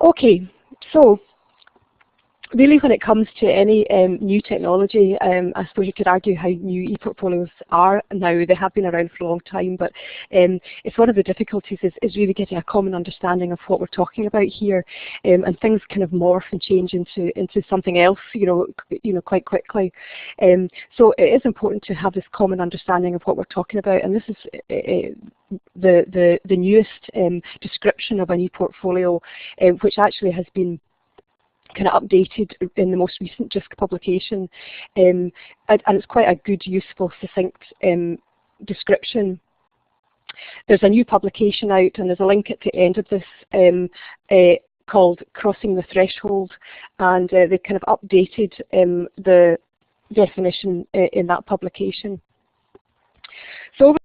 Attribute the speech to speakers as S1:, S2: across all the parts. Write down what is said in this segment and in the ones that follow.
S1: Okay, so really, when it comes to any new technology, I suppose you could argue how new e-portfolios are now. They have been around for a long time, but it's one of the difficulties is really getting a common understanding of what we're talking about here, and things kind of morph and change into something else, quite quickly. So it is important to have this common understanding of what we're talking about, and this is the newest description of an e-portfolio, which actually has been kind of updated in the most recent Jisc publication, and it's quite a good, useful, succinct description. There's a new publication out, and there's a link at the end of this called Crossing the Threshold, and they kind of updated the definition in that publication. So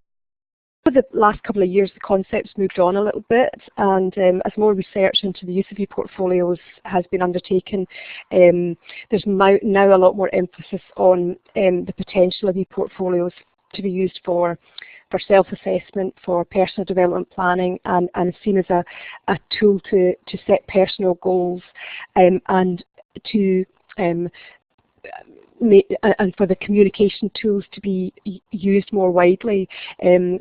S1: over the last couple of years, the concept's moved on a little bit, and as more research into the use of e-portfolios has been undertaken, there's now a lot more emphasis on the potential of e-portfolios to be used for self-assessment, for personal development planning, and seen as a tool to set personal goals, and to and for the communication tools to be used more widely. They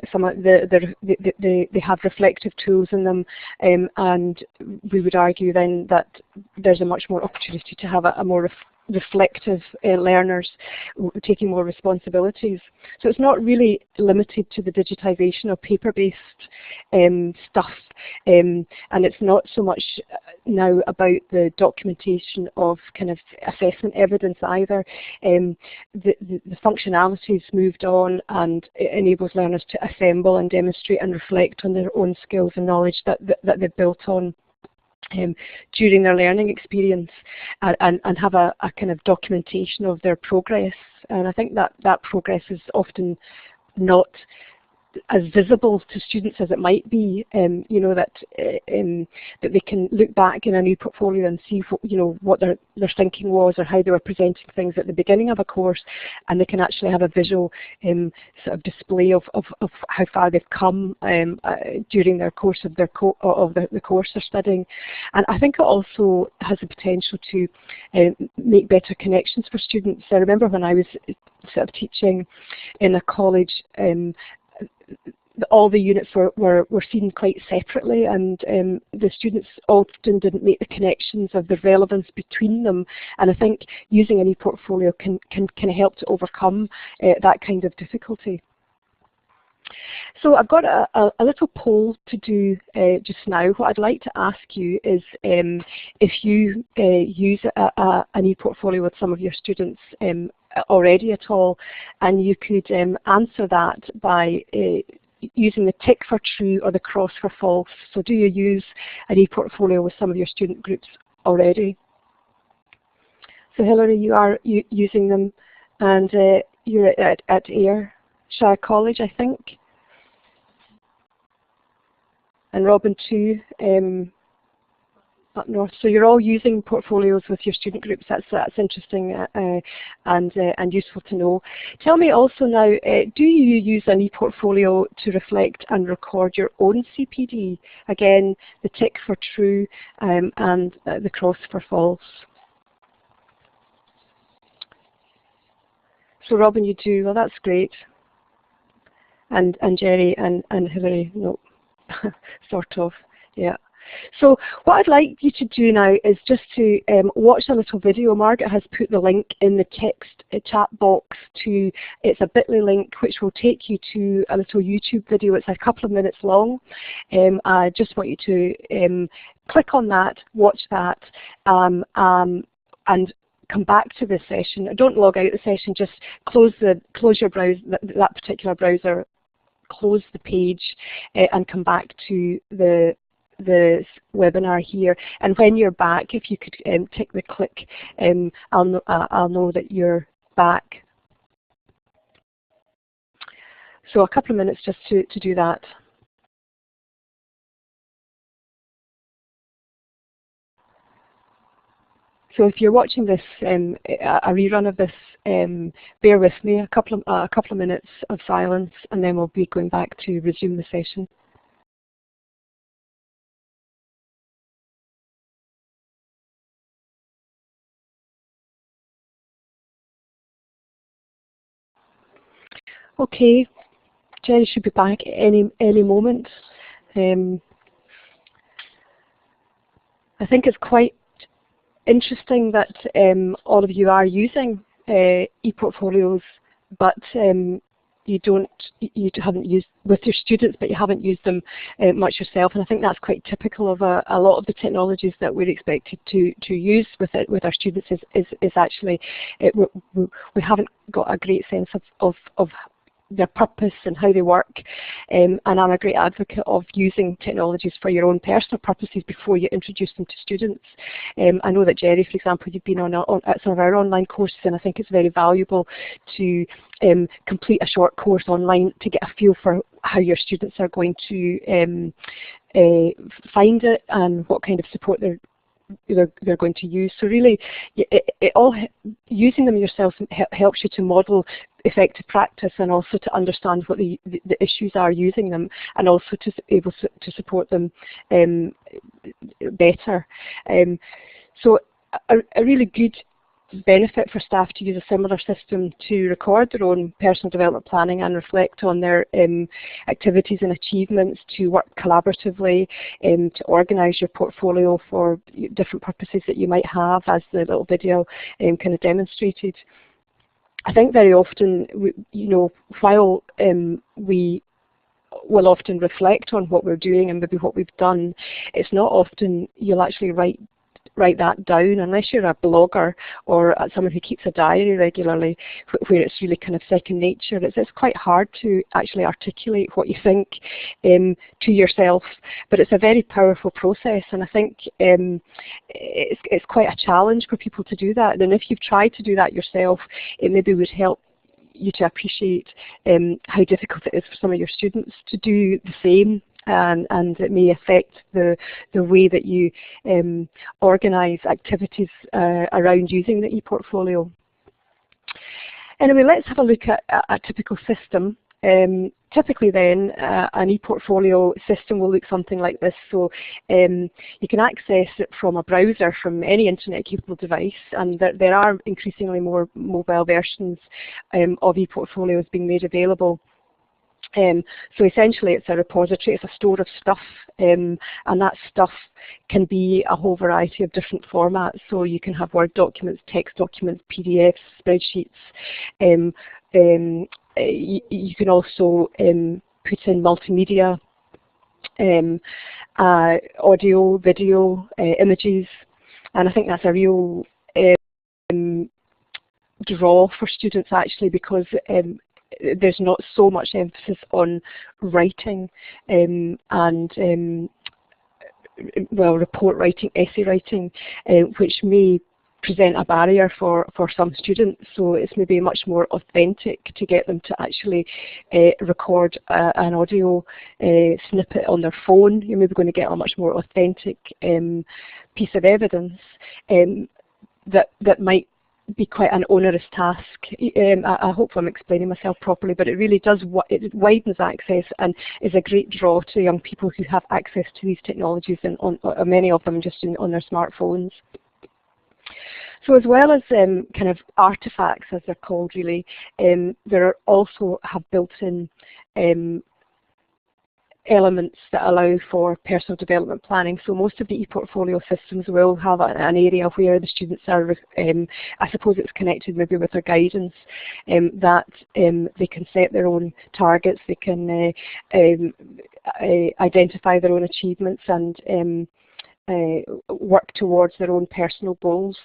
S1: have reflective tools in them, and we would argue then that there's a much more opportunity to have a more reflective learners taking more responsibilities. So it's not really limited to the digitization of paper-based stuff, and it's not so much now about the documentation of kind of assessment evidence either. The functionality's moved on, and it enables learners to assemble and demonstrate and reflect on their own skills and knowledge that they've built on during their learning experience, and have a kind of documentation of their progress. And I think that progress is often not as visible to students as it might be, that they can look back in a new portfolio and see what their thinking was, or how they were presenting things at the beginning of a course, and they can actually have a visual sort of display of how far they've come during their course of the course they're studying. And I think it also has the potential to make better connections for students. I remember when I was sort of teaching in a college, all the units were seen quite separately, and the students often didn't make the connections of the relevance between them. And I think using an e-portfolio can help to overcome that kind of difficulty. So I've got a little poll to do just now. What I'd like to ask you is if you use an e-portfolio with some of your students already at all, and you could answer that by using the tick for true or the cross for false. So do you use an e-portfolio with some of your student groups already? So Hilary, you are using them, and you're at Ayrshire College, I think. And Robin too, up north. So you're all using portfolios with your student groups. That's interesting and useful to know. Tell me also now, do you use an e-portfolio to reflect and record your own CPD? Again, the tick for true and the cross for false. So Robin, you do. Well, that's great. And Jerry and Hilary, no, sort of, yeah. So what I'd like you to do now is just to watch a little video. Margaret has put the link in the text chat box to, it's a bit.ly link which will take you to a little YouTube video. It's a couple of minutes long. I just want you to click on that, watch that, and come back to this session. Don't log out of the session, just close your browser, that particular browser, close the page, and come back to the webinar here. And when you're back, if you could tick the click, I'll know that you're back. So a couple of minutes just to do that. So if you're watching this, a rerun of this, bear with me, a couple of minutes of silence, and then we'll be going back to resume the session. Okay, Jerry should be back any moment. I think it's quite interesting that all of you are using e-portfolios, but you haven't used with your students, but you haven't used them much yourself. And I think that's quite typical of a lot of the technologies that we're expected to use with our students. Is actually we haven't got a great sense of their purpose and how they work, and I'm a great advocate of using technologies for your own personal purposes before you introduce them to students. I know that Jerry, for example, you've been on some of our online courses, and I think it's very valuable to complete a short course online to get a feel for how your students are going to find it and what kind of support they're going to use. So really, using them yourself helps you to model effective practice and also to understand what the issues are using them, and also to be able to support them better. So a really good benefit for staff to use a similar system to record their own personal development planning and reflect on their activities and achievements, to work collaboratively, to organise your portfolio for different purposes that you might have, as the little video kind of demonstrated. I think very often, while we will often reflect on what we're doing and maybe what we've done, it's not often you'll actually write that down, unless you're a blogger or someone who keeps a diary regularly, where it's really kind of second nature. It's quite hard to actually articulate what you think to yourself, but it's a very powerful process, and I think it's quite a challenge for people to do that. And if you've tried to do that yourself, it maybe would help you to appreciate how difficult it is for some of your students to do the same. And it may affect the way that you organise activities around using the e-portfolio. Anyway, let's have a look at a typical system. Typically then, an e-portfolio system will look something like this. So you can access it from a browser, from any internet-capable device, and there are increasingly more mobile versions of e-portfolios being made available. So essentially it's a repository, it's a store of stuff, and that stuff can be a whole variety of different formats. So you can have Word documents, text documents, PDFs, spreadsheets. You can also put in multimedia, audio, video, images, and I think that's a real draw for students actually, because there's not so much emphasis on writing well, report writing, essay writing, which may present a barrier for some students. So it's maybe much more authentic to get them to actually record an audio snippet on their phone. You're maybe going to get a much more authentic piece of evidence that might be quite an onerous task. I hope I'm explaining myself properly, but it really does, it widens access and is a great draw to young people who have access to these technologies, and many of them just on their smartphones. So as well as kind of artifacts, as they're called really, there are also have built-in elements that allow for personal development planning. So most of the e-portfolio systems will have an area where the students are, I suppose it's connected maybe with their guidance, that they can set their own targets, they can identify their own achievements and work towards their own personal goals.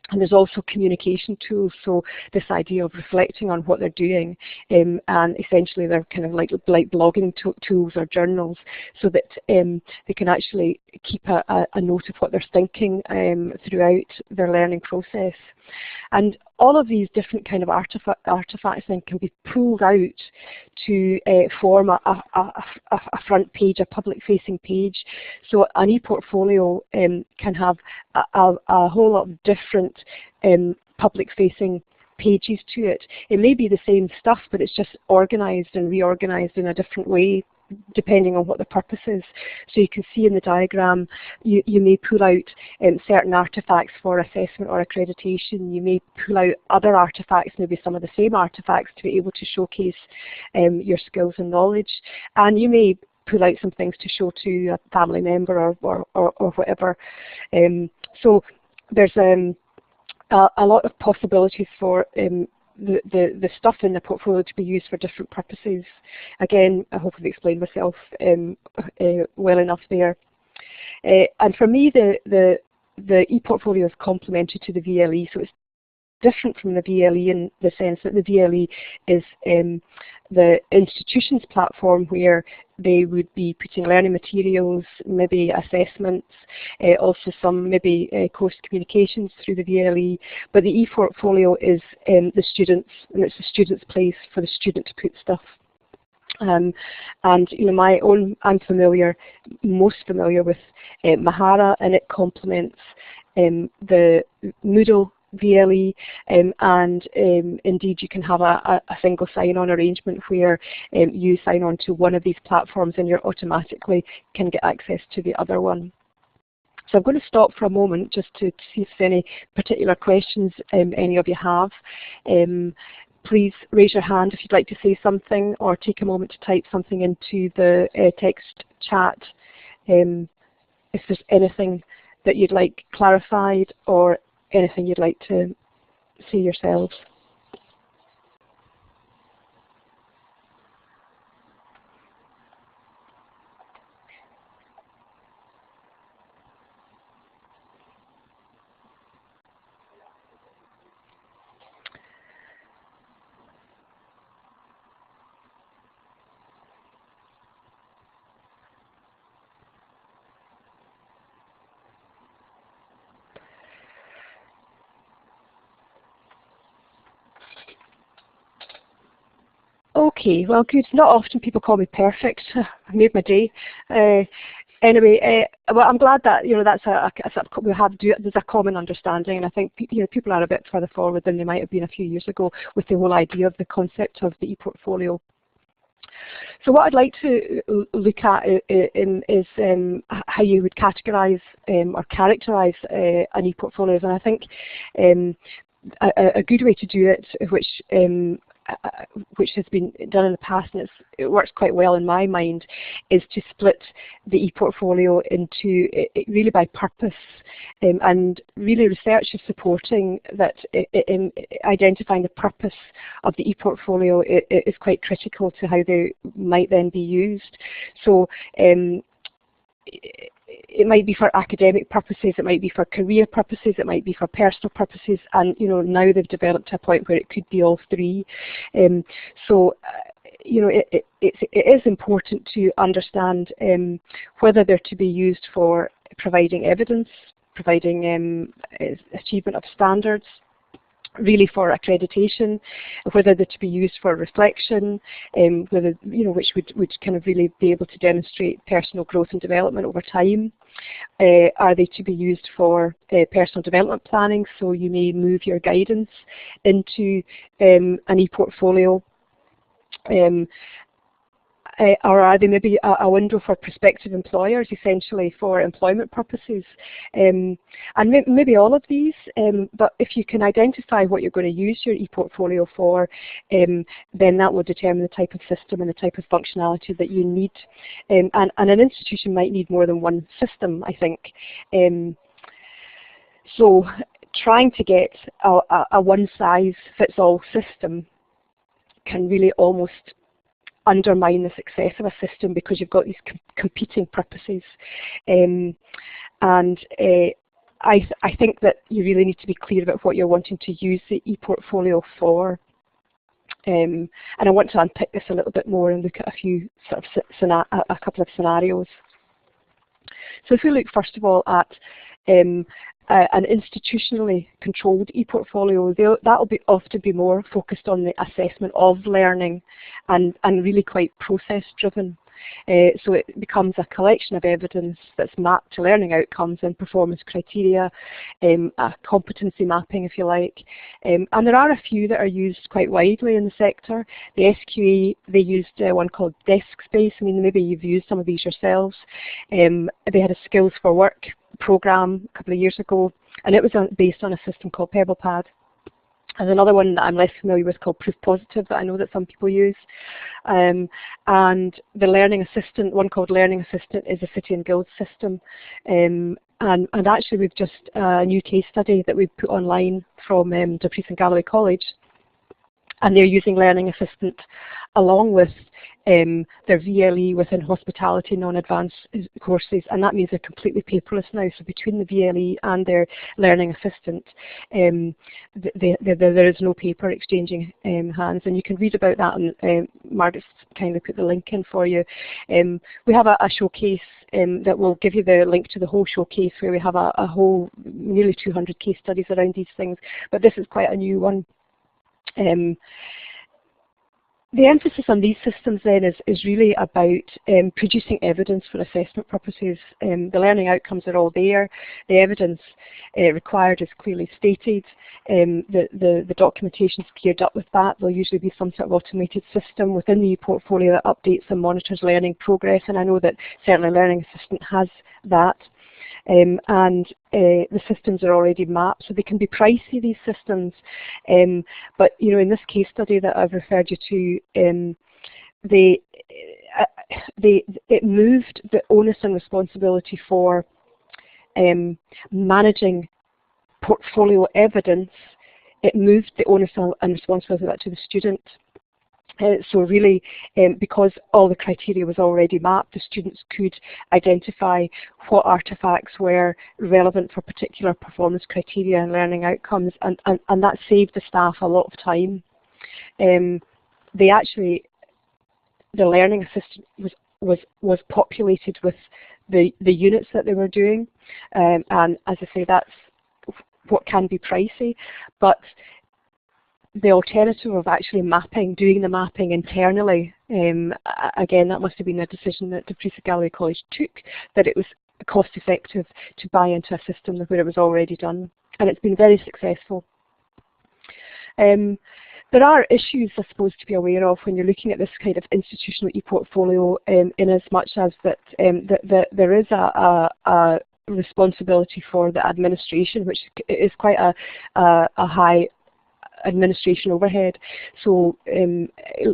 S1: And there's also communication tools, so this idea of reflecting on what they're doing, and essentially they're kind of like blogging tools or journals, so that they can actually keep a note of what they're thinking throughout their learning process. And all of these different kind of artifacts then can be pulled out to form a front page, a public-facing page. So an e-portfolio can have a whole lot of different public-facing pages to it. It may be the same stuff, but it's just organised and reorganised in a different way. depending on what the purpose is. So you can see in the diagram, you may pull out certain artefacts for assessment or accreditation. You may pull out other artefacts, maybe some of the same artefacts, to be able to showcase your skills and knowledge. And you may pull out some things to show to a family member or whatever. So there's a lot of possibilities for the stuff in the portfolio to be used for different purposes. Again, I hope I've explained myself well enough there. And for me, the e-portfolio is complementary to the VLE, so it's different from the VLE in the sense that the VLE is the institution's platform where they would be putting learning materials, maybe assessments, also some maybe course communications through the VLE, but the e-portfolio is the students, and it's the student's place for the student to put stuff. And I'm most familiar with Mahara, and it complements the Moodle VLE, and indeed you can have a single sign-on arrangement where you sign on to one of these platforms and you automatically can get access to the other one. So I'm going to stop for a moment just to see if there's any particular questions any of you have. Please raise your hand if you'd like to say something, or take a moment to type something into the text chat if there's anything that you'd like clarified or anything you'd like to see yourselves. Okay, well good. Not often people call me perfect. I made my day. Anyway, well, I'm glad that there's a common understanding, and I think people are a bit further forward than they might have been a few years ago with the whole idea of the concept of the e-portfolio. So what I'd like to look at is how you would categorise or characterise an e-portfolio, and I think a good way to do it, which has been done in the past, and it works quite well in my mind, is to split the e-portfolio into really by purpose, and really research is supporting that in identifying the purpose of the e-portfolio is quite critical to how they might then be used. So it might be for academic purposes, it might be for career purposes, it might be for personal purposes, and now they've developed to a point where it could be all three. So it is important to understand whether they're to be used for providing evidence, providing achievement of standards, really for accreditation, whether they're to be used for reflection, whether which would kind of really be able to demonstrate personal growth and development over time. Are they to be used for personal development planning? So you may move your guidance into an e-portfolio. Or are they maybe a window for prospective employers, essentially for employment purposes? And maybe all of these, but if you can identify what you're going to use your e-portfolio for, then that will determine the type of system and the type of functionality that you need. And an institution might need more than one system, I think. So trying to get a one-size-fits-all system can really almost undermine the success of a system, because you've got these competing purposes, and I think that you really need to be clear about what you're wanting to use the e-portfolio for. And I want to unpick this a little bit more and look at a couple of scenarios. So if we look first of all at an institutionally controlled e-portfolio, that will often be more focused on the assessment of learning and really quite process driven. So it becomes a collection of evidence that's mapped to learning outcomes and performance criteria, a competency mapping, if you like. And there are a few that are used quite widely in the sector. The SQA, they used one called DeskSpace. I mean, maybe you've used some of these yourselves. They had a Skills for Work program a couple of years ago, and it was based on a system called PebblePad. There's another one that I'm less familiar with called Proof Positive that I know that some people use. And the Learning Assistant, one called Learning Assistant, is a City and Guilds system. And actually we've just a new case study that we've put online from Dumfries and Galloway College. And they're using Learning Assistant along with their VLE within hospitality non-advanced courses, and that means they're completely paperless now. So between the VLE and their Learning Assistant, there is no paper exchanging hands, and you can read about that, and Margaret's kindly put the link in for you. We have a showcase that will give you the link to the whole showcase, where we have a whole nearly 200 case studies around these things, but this is quite a new one. The emphasis on these systems then is really about producing evidence for assessment purposes. The learning outcomes are all there. The evidence required is clearly stated. The documentation is geared up with that. There'll usually be some sort of automated system within the e-portfolio that updates and monitors learning progress, and I know that certainly Learning Assistant has that. The systems are already mapped, so they can be pricey, these systems. But you know, in this case study that I've referred you to, it moved the onus and responsibility for managing portfolio evidence. It moved the onus and responsibility to the student. So really, because all the criteria was already mapped, the students could identify what artefacts were relevant for particular performance criteria and learning outcomes, and that saved the staff a lot of time. The Learning Assistant was populated with the units that they were doing, and as I say, that's what can be pricey, but the alternative of actually doing the mapping internally, again, that must have been a decision that Dumfries and Galloway College took, that it was cost effective to buy into a system where it was already done, and it's been very successful. There are issues, I suppose, to be aware of when you're looking at this kind of institutional e-portfolio, in as much as that, there is a responsibility for the administration, which is quite a high administration overhead. So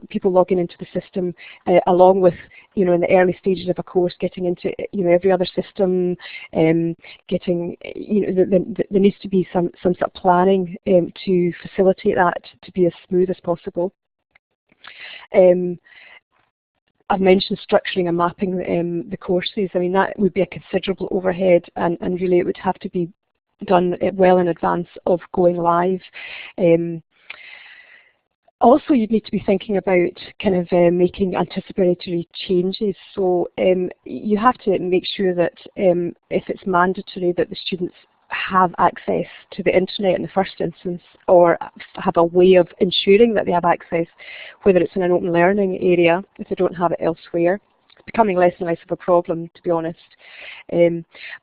S1: people logging into the system, along with, you know, in the early stages of a course, getting into, you know, every other system, getting, you know, there needs to be some sort of planning to facilitate that to be as smooth as possible. I've mentioned structuring and mapping the courses. I mean, that would be a considerable overhead, and really it would have to be done well in advance of going live. Also, you'd need to be thinking about kind of making anticipatory changes. So you have to make sure that if it's mandatory that the students have access to the internet in the first instance, or have a way of ensuring that they have access, whether it's in an open learning area, if they don't have it elsewhere. It's becoming less and less of a problem, to be honest.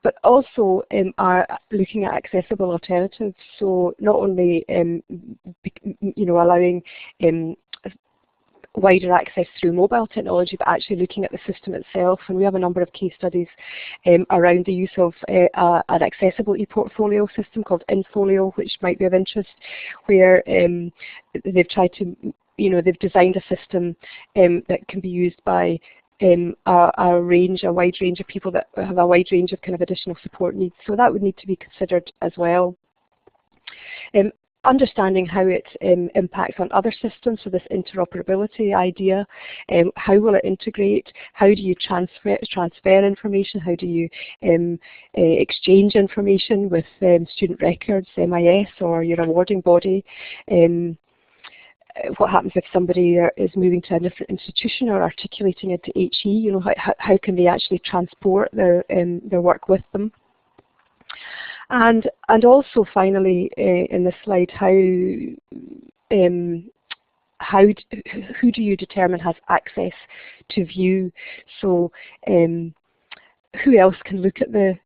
S1: But also are looking at accessible alternatives. So not only you know, allowing wider access through mobile technology, but actually looking at the system itself. And we have a number of case studies around the use of an accessible e-portfolio system called Infolio, which might be of interest, where they've tried to, you know, they've designed a system that can be used by a wide range of people that have a wide range of kind of additional support needs. So that would need to be considered as well. Understanding how it impacts on other systems, so this interoperability idea, how will it integrate, how do you transfer information, how do you exchange information with student records, MIS, or your awarding body. What happens if somebody is moving to a different institution or articulating it to HE? You know, how can they actually transport their work with them? And also finally in this slide, how who do you determine has access to view? So who else can look at the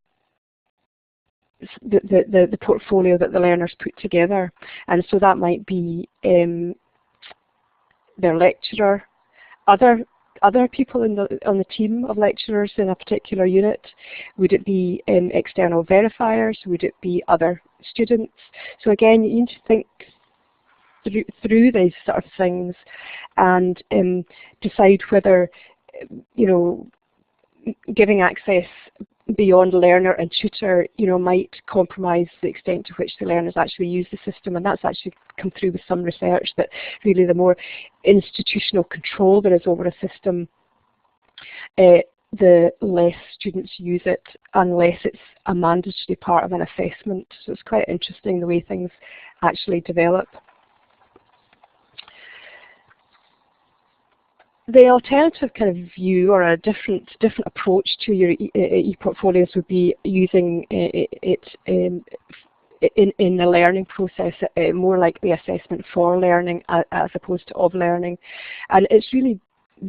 S1: portfolio that the learners put together? And so that might be their lecturer, other people on the team of lecturers in a particular unit. Would it be external verifiers? Would it be other students? So again, you need to think through these sort of things and decide whether, you know, giving access beyond learner and tutor, you know, might compromise the extent to which the learners actually use the system. And that's actually come through with some research, that really the more institutional control there is over a system, the less students use it unless it's a mandatory part of an assessment. So it's quite interesting the way things actually develop. The alternative kind of view, or a different approach to your e-portfolios, would be using it in the learning process, more like the assessment for learning as opposed to of learning. And it's really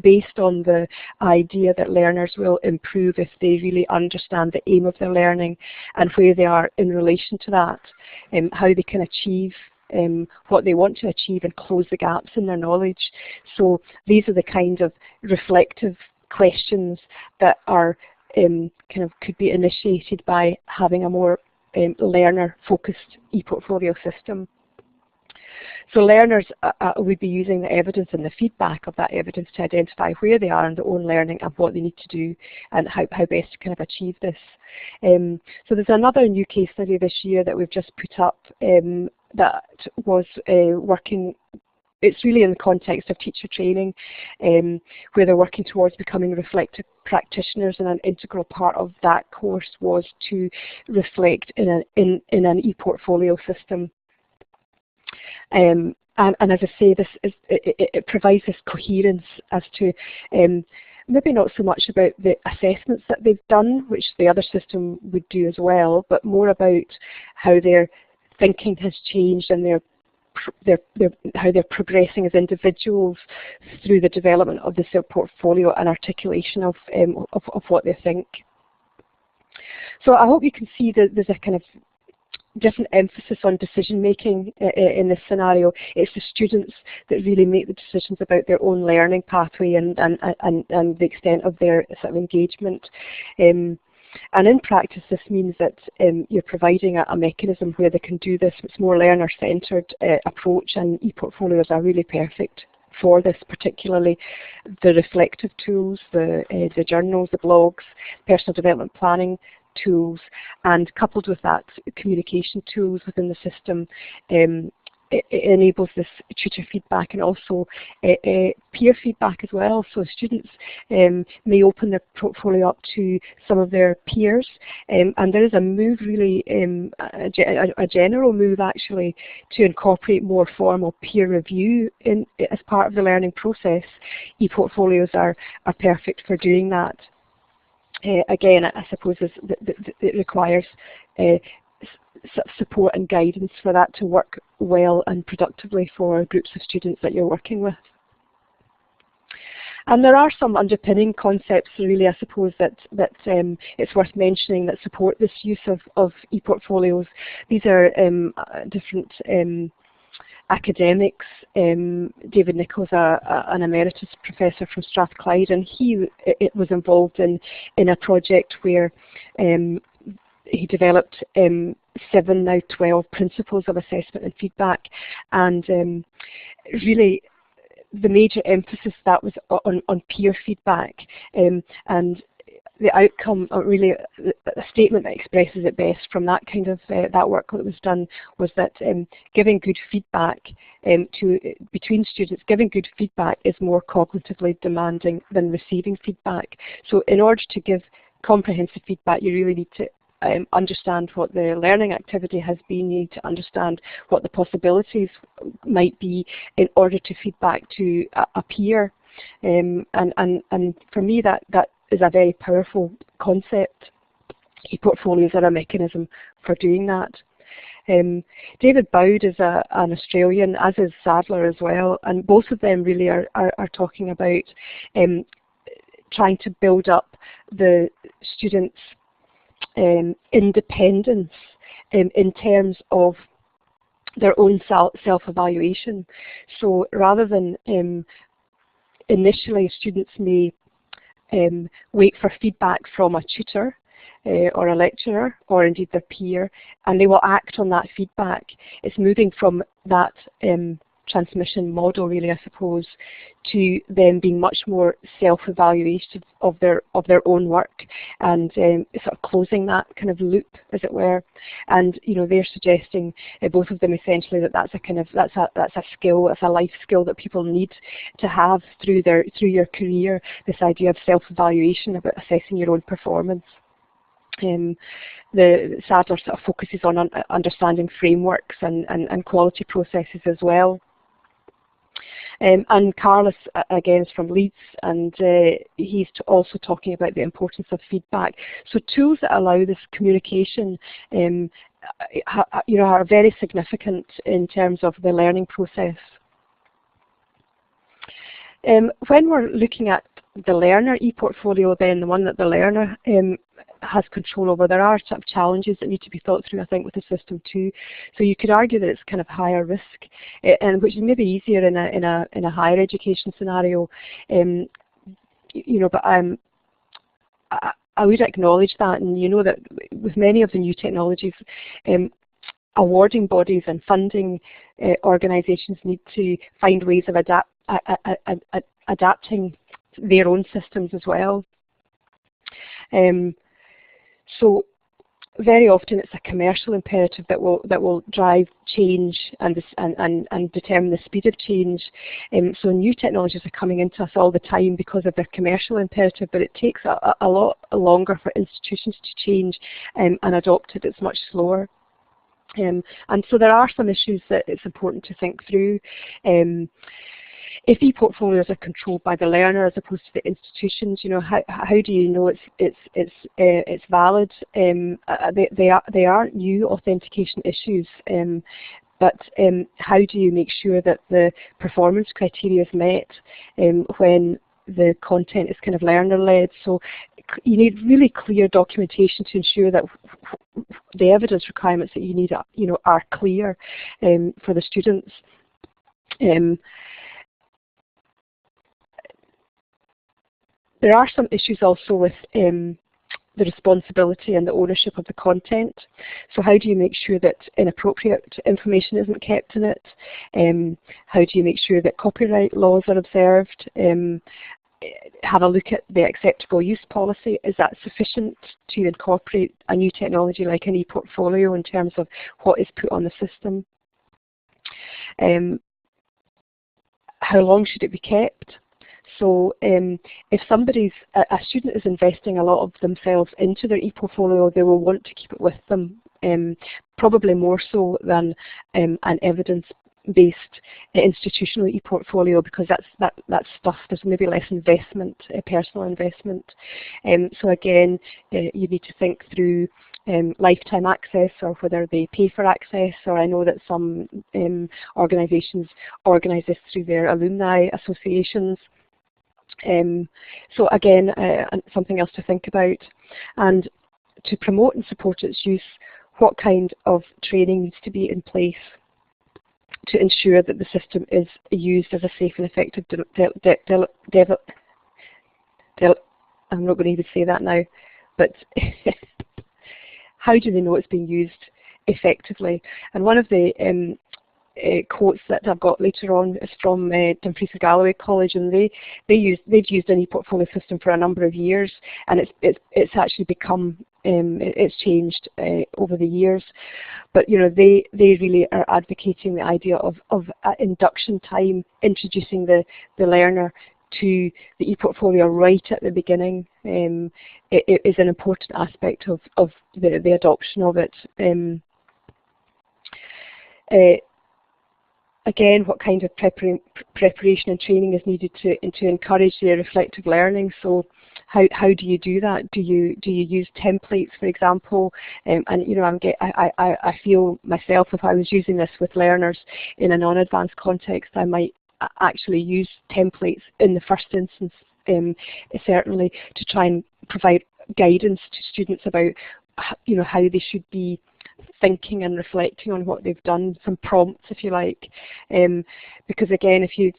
S1: based on the idea that learners will improve if they really understand the aim of their learning and where they are in relation to that, how they can achieve what they want to achieve and close the gaps in their knowledge. So these are the kind of reflective questions that are could be initiated by having a more learner-focused e-portfolio system. So learners would be using the evidence and the feedback of that evidence to identify where they are in their own learning and what they need to do and how best to kind of achieve this. So there's another new case study this year that we've just put up that was working. It's really in the context of teacher training, where they're working towards becoming reflective practitioners, and an integral part of that course was to reflect in an e-portfolio system. And as I say, it provides this coherence as to maybe not so much about the assessments that they've done, which the other system would do as well, but more about how their thinking has changed and how they're progressing as individuals through the development of the portfolio and articulation of what they think. So I hope you can see that there's a kind of different emphasis on decision making in this scenario. It's the students that really make the decisions about their own learning pathway and the extent of their sort of engagement. And in practice, this means that you're providing a mechanism where they can do this. It's more learner-centred approach, and e-portfolios are really perfect for this, particularly the reflective tools, the journals, the blogs, personal development planning tools, and coupled with that, communication tools within the system. It enables this tutor feedback and also peer feedback as well. So students may open their portfolio up to some of their peers, and there is a move, really, a general move actually, to incorporate more formal peer review as part of the learning process. E-portfolios are perfect for doing that. Again, I suppose it requires support and guidance for that to work well and productively for groups of students that you're working with. And there are some underpinning concepts, really, I suppose, that it's worth mentioning that support this use of e-portfolios. These are different academics. David Nichols, an emeritus professor from Strathclyde, and he was involved in a project where he developed 7, now 12 principles of assessment and feedback, and really the major emphasis that was on peer feedback, and the outcome, really a statement that expresses it best from that kind of that work that was done, was that giving good feedback between students, giving good feedback is more cognitively demanding than receiving feedback. So in order to give comprehensive feedback, you really need to understand what the learning activity has been. You need to understand what the possibilities might be in order to feedback to a peer. And for me, that is a very powerful concept. E-portfolios are a mechanism for doing that. David Bowd is an Australian, as is Sadler as well, and both of them really are talking about trying to build up the students' independence in terms of their own self-evaluation. So rather than initially students may wait for feedback from a tutor or a lecturer or indeed their peer, and they will act on that feedback. It's moving from that transmission model, really, I suppose, to them being much more self-evaluative of their own work, and sort of closing that kind of loop, as it were. And they're suggesting, both of them, essentially, that that's a skill, it's a life skill that people need to have through your career. This idea of self-evaluation, about assessing your own performance. The Sadler sort of focuses on understanding frameworks and quality processes as well. And Carlos, again, is from Leeds, and he's also talking about the importance of feedback. So tools that allow this communication are very significant in terms of the learning process. When we're looking at the learner e-portfolio, then the one that the learner has control over, there are sort of challenges that need to be thought through, I think, with the system too. So you could argue that it's kind of higher risk, and which is maybe easier in a higher education scenario. But I would acknowledge that, and that with many of the new technologies, awarding bodies and funding organisations need to find ways of adapting their own systems as well. So very often it's a commercial imperative that will drive change and determine the speed of change. So new technologies are coming into us all the time because of their commercial imperative, but it takes a lot longer for institutions to change and adopt it. It's much slower. And so there are some issues that it's important to think through. If e-portfolios are controlled by the learner as opposed to the institutions, how do you know it's valid? They aren't new authentication issues, but how do you make sure that the performance criteria is met when the content is kind of learner-led? So you need really clear documentation to ensure that the evidence requirements that you need, are clear for the students. There are some issues also with the responsibility and the ownership of the content. So how do you make sure that inappropriate information isn't kept in it? How do you make sure that copyright laws are observed? Have a look at the acceptable use policy. Is that sufficient to incorporate a new technology like an e-portfolio in terms of what is put on the system? How long should it be kept? So if a student is investing a lot of themselves into their e-portfolio, they will want to keep it with them, probably more so than an evidence-based institutional e-portfolio, because that's stuff, there's maybe less investment, personal investment. So again, you need to think through lifetime access, or whether they pay for access, or I know that some organisations organise this through their alumni associations. So again, something else to think about. And to promote and support its use, what kind of training needs to be in place to ensure that the system is used as a safe and effective I'm not going to even say that now, but how do they know it's being used effectively? And one of the quotes that I've got later on is from Dumfries and Galloway College, and they've used an e-portfolio system for a number of years, and it's actually become it's changed over the years. But they really are advocating the idea of induction time, introducing the learner to the e-portfolio right at the beginning. It is an important aspect of the adoption of it. Again, what kind of preparation and training is needed to encourage their reflective learning? So how do you do that? Do you use templates, for example? And you know, I feel myself, if I was using this with learners in a non-advanced context, I might actually use templates in the first instance, certainly, to try and provide guidance to students about, you know, how they should be thinking and reflecting on what they've done, some prompts, if you like, because again, if you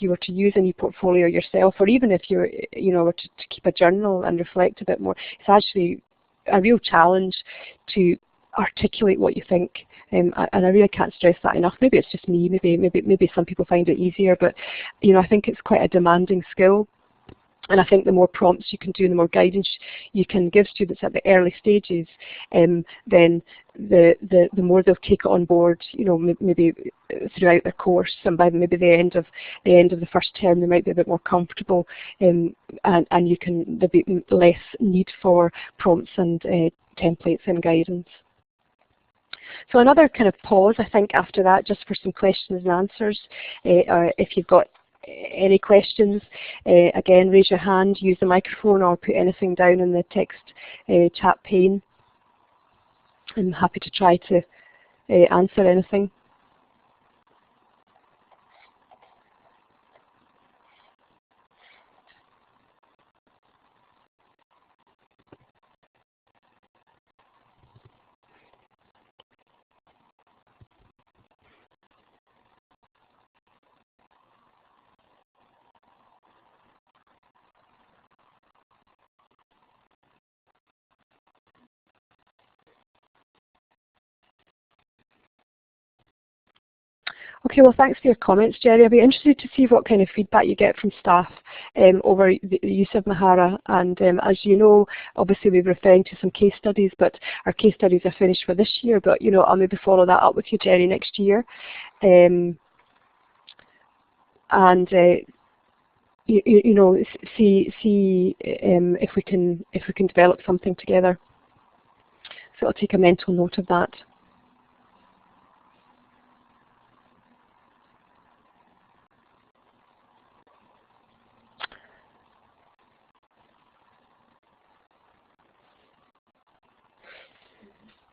S1: were to use an e-portfolio yourself, or even if you were to keep a journal and reflect a bit more, it's actually a real challenge to articulate what you think, and I really can't stress that enough. Maybe it's just me. Maybe some people find it easier, but you know, I think it's quite a demanding skill. And I think the more prompts you can do, the more guidance you can give students at the early stages, then the more they'll take it on board. You know, maybe throughout their course, and by maybe the end of the first term, they might be a bit more comfortable, and there'll be less need for prompts and templates and guidance. So another kind of pause, I think, after that, just for some questions and answers. If you've got any questions, again, raise your hand, use the microphone, or put anything down in the text chat pane. I'm happy to try to answer anything. Okay, well, thanks for your comments, Jerry. I'll be interested to see what kind of feedback you get from staff over the use of Mahara. And as you know, obviously we're referring to some case studies, but our case studies are finished for this year. But you know, I'll maybe follow that up with you, Jerry, next year. You know, see if we can develop something together. So I'll take a mental note of that.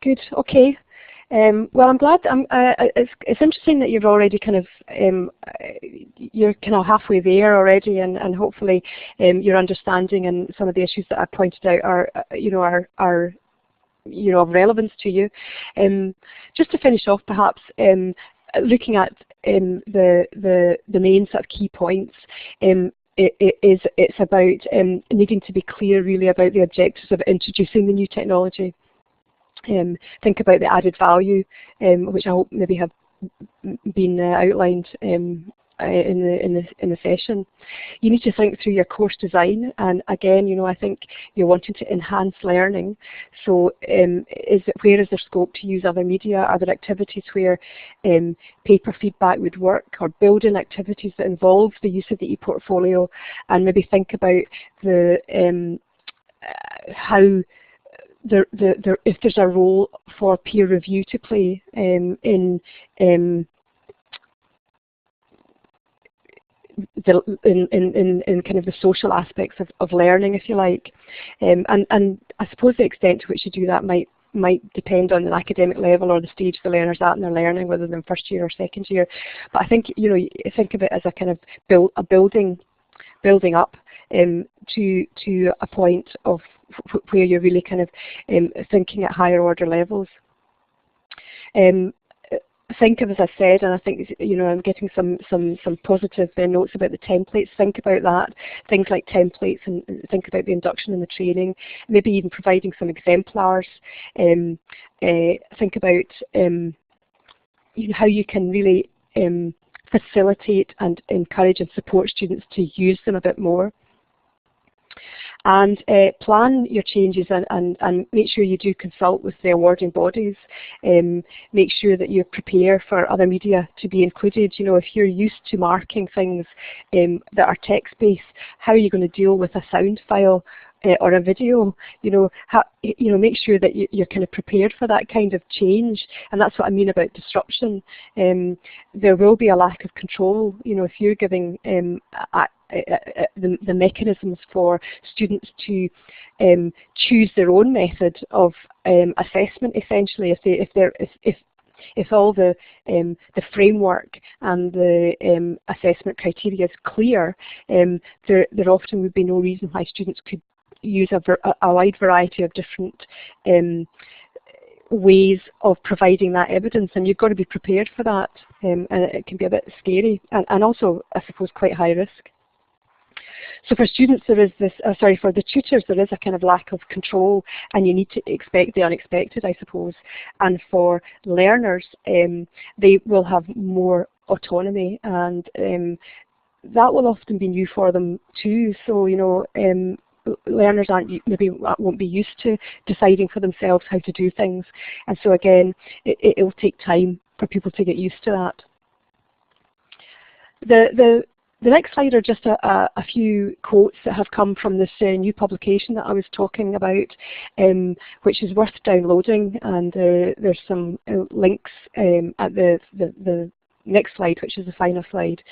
S1: Good. Okay. Well, I'm glad. It's interesting that you've already kind of you're kind of halfway there already, and hopefully your understanding and some of the issues that I pointed out are of relevance to you. Just to finish off, perhaps looking at the main sort of key points. It's about needing to be clear, really, about the objectives of introducing the new technology. Think about the added value, which I hope maybe have been outlined in the session. You need to think through your course design, and again, you know, I think you're wanting to enhance learning. So, where is there scope to use other media? Are there activities where paper feedback would work, or building activities that involve the use of the e-portfolio? And maybe think about the how if there's a role for peer review to play in kind of the social aspects of learning, if you like, and I suppose the extent to which you do that might depend on the academic level or the stage the learner's at in their learning, whether they're in first year or second year. But I think, you know, think of it as a kind of building up to a point of where you're really kind of thinking at higher order levels. Think of, as I said, and I think, you know, I'm getting some positive notes about the templates. Think about that, things like templates, and think about the induction and the training, maybe even providing some exemplars. Think about you know, how you can really facilitate and encourage and support students to use them a bit more. And plan your changes and make sure you do consult with the awarding bodies. Make sure that you prepare for other media to be included. You know, if you're used to marking things that are text-based, how are you going to deal with a sound file or a video, make sure that you're kind of prepared for that kind of change. And that's what I mean about disruption. There will be a lack of control, if you're giving the mechanisms for students to choose their own method of assessment. Essentially, if all the framework and the assessment criteria is clear, there often would be no reason why students could use a wide variety of different ways of providing that evidence, and you've got to be prepared for that, and it can be a bit scary and also, I suppose, quite high risk. So for students, there is this, for the tutors, there is a kind of lack of control, and you need to expect the unexpected, I suppose. And for learners, they will have more autonomy, and that will often be new for them too. So, learners won't be used to deciding for themselves how to do things. And so again, it will take time for people to get used to that. The next slide are just a few quotes that have come from this new publication that I was talking about, which is worth downloading, and there's some links at the next slide, which is the final slide.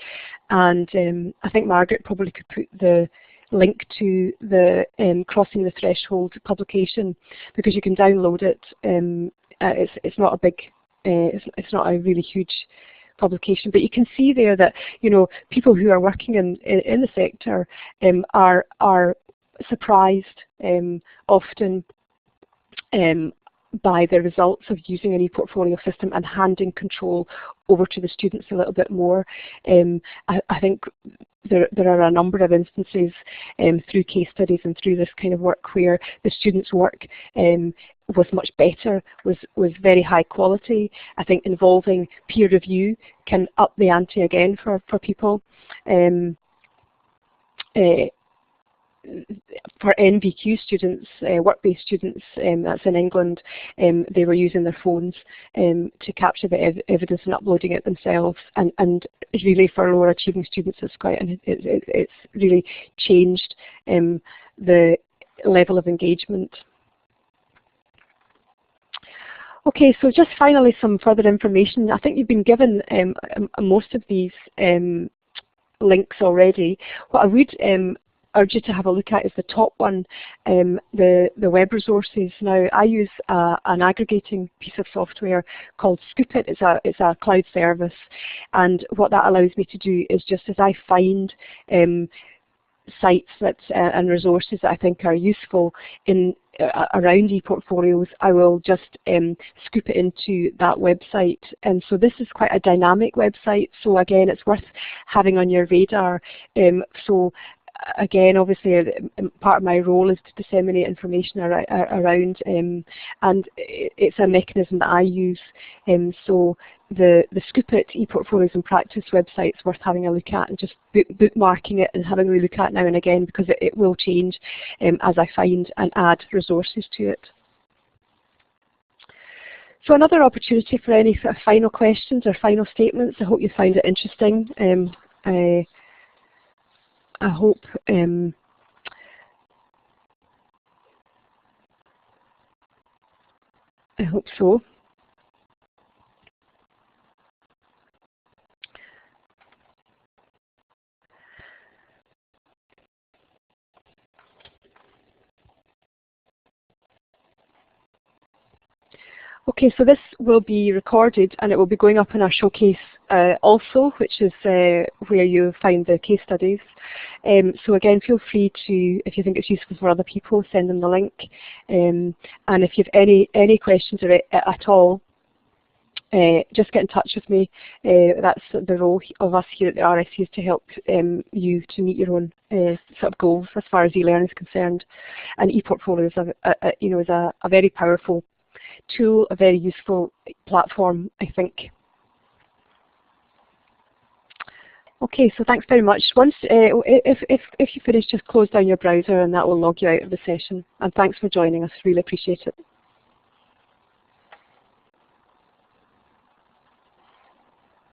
S1: And I think Margaret probably could put the link to the Crossing the Threshold publication, because you can download it. It's not a big, it's not a really huge publication, but you can see there that people who are working in the sector are surprised often by the results of using an e-portfolio system and handing control over to the students a little bit more. I think there are a number of instances through case studies and through this kind of work where the students' work was much better, was very high quality. I think involving peer review can up the ante again for people. For NVQ students, work-based students, that's in England, they were using their phones to capture the evidence and uploading it themselves. And really, for lower achieving students, it's really changed the level of engagement. Okay, so just finally some further information. I think you've been given most of these links already. What I would urge you to have a look at is the top one, the web resources. Now, I use an aggregating piece of software called Scoopit. It's a cloud service, and what that allows me to do is, just as I find sites and resources that I think are useful around e-portfolios, I will just scoop it into that website. And so this is quite a dynamic website, so again, it's worth having on your radar. So again, obviously, part of my role is to disseminate information around, and it's a mechanism that I use. So the Scoopit e-portfolios in practice website is worth having a look at, and just bookmarking it and having a look at now and again, because it will change as I find and add resources to it. So another opportunity for any sort of final questions or final statements. I hope you find it interesting. I hope so. Okay, so this will be recorded and it will be going up in our showcase also, which is where you find the case studies. So again, feel free to, if you think it's useful for other people, send them the link. And if you have any questions at all, just get in touch with me. That's the role of us here at the RSC, is to help you to meet your own sort of goals as far as e-learning is concerned. And e-portfolio is a very powerful tool, a very useful platform, I think. Okay, so thanks very much. Once, if you finish, just close down your browser and that will log you out of the session. And thanks for joining us, really appreciate it.